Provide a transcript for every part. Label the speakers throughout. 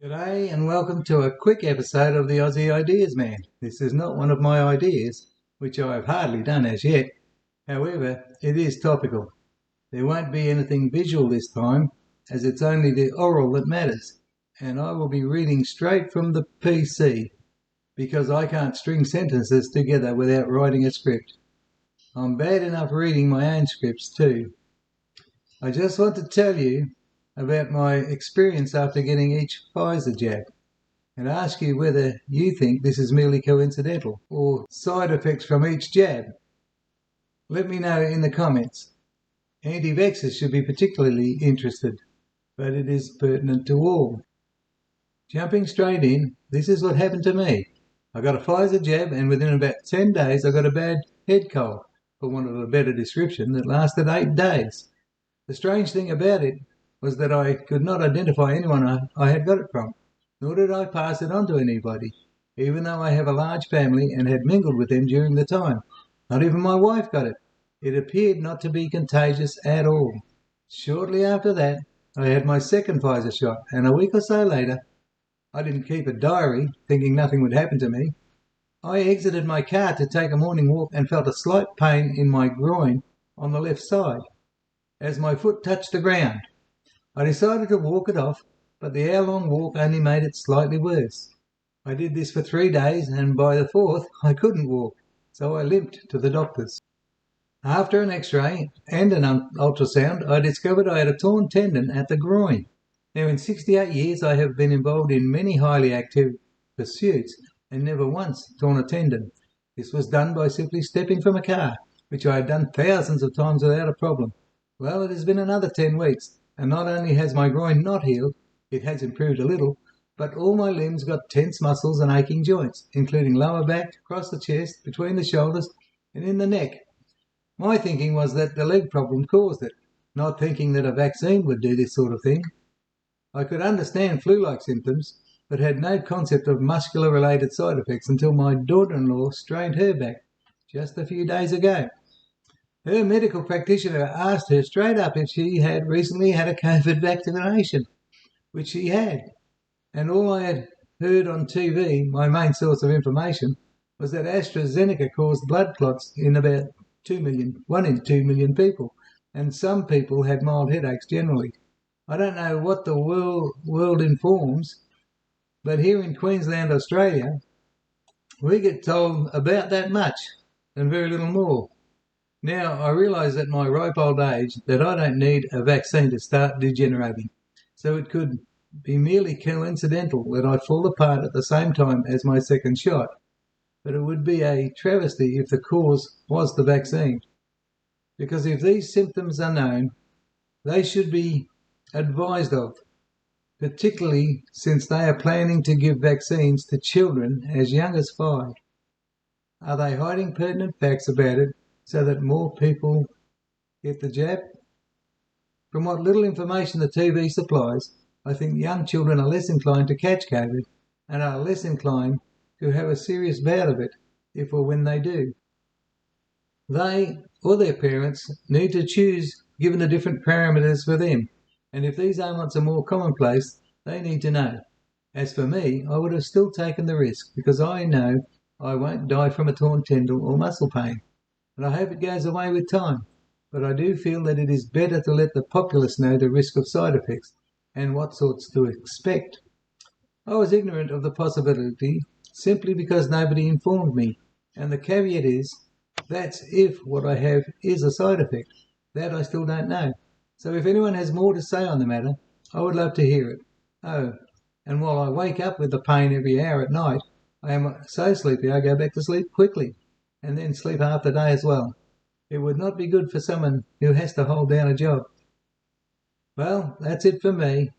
Speaker 1: G'day and welcome to a quick episode of the Aussie Ideas Man. This is not one of my ideas, which I have hardly done as yet. However, it is topical. There won't be anything visual this time, as it's only the oral that matters, and I will be reading straight from the PC, because I can't string sentences together without writing a script. I'm bad enough reading my own scripts too. I just want to tell you about my experience after getting each Pfizer jab and ask you whether you think this is merely coincidental or side effects from each jab. Let me know in the comments. Anti-vaxxers should be particularly interested, but it is pertinent to all. Jumping straight in, this is what happened to me. I got a Pfizer jab and within about 10 days I got a bad head cold, for want of a better description, that lasted 8 days. The strange thing about it was that I could not identify anyone I had got it from, nor did I pass it on to anybody, even though I have a large family and had mingled with them during the time. Not even my wife got it. It appeared not to be contagious at all. Shortly after that, I had my second Pfizer shot, and a week or so later, I didn't keep a diary, thinking nothing would happen to me. I exited my car to take a morning walk and felt a slight pain in my groin on the left side, as my foot touched the ground. I decided to walk it off, but the hour-long walk only made it slightly worse. I did this for 3 days, and by the fourth I couldn't walk, so I limped to the doctor's. After an x-ray and an ultrasound, I discovered I had a torn tendon at the groin. Now, in 68 years I have been involved in many highly active pursuits and never once torn a tendon. This was done by simply stepping from a car, which I had done thousands of times without a problem. Well, it has been another 10 weeks. And not only has my groin not healed, it has improved a little, but all my limbs got tense muscles and aching joints, including lower back, across the chest, between the shoulders, and in the neck. My thinking was that the leg problem caused it, not thinking that a vaccine would do this sort of thing. I could understand flu-like symptoms, but had no concept of muscular-related side effects until my daughter-in-law strained her back just a few days ago. Her medical practitioner asked her straight up if she had recently had a COVID vaccination, which she had. And all I had heard on TV, my main source of information, was that AstraZeneca caused blood clots in about 1 in 2 million people, and some people had mild headaches generally. I don't know what the world informs, but here in Queensland, Australia, we get told about that much and very little more. Now, I realise at my ripe old age that I don't need a vaccine to start degenerating, so it could be merely coincidental that I fall apart at the same time as my second shot, but it would be a travesty if the cause was the vaccine, because if these symptoms are known, they should be advised of, particularly since they are planning to give vaccines to children as young as 5. Are they hiding pertinent facts about it so that more people get the jab? From what little information the TV supplies, I think young children are less inclined to catch COVID and are less inclined to have a serious bout of it if or when they do. They or their parents need to choose given the different parameters for them, and if these ailments are more commonplace, they need to know. As for me, I would have still taken the risk because I know I won't die from a torn tendon or muscle pain. And I hope it goes away with time, but I do feel that it is better to let the populace know the risk of side effects and what sorts to expect. I was ignorant of the possibility simply because nobody informed me, and the caveat is, that's if what I have is a side effect. That I still don't know. So if anyone has more to say on the matter, I would love to hear it. Oh, and while I wake up with the pain every hour at night, I am so sleepy I go back to sleep quickly, and then sleep half the day as well. It would not be good for someone who has to hold down a job. Well, that's it for me.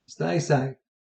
Speaker 1: Stay safe.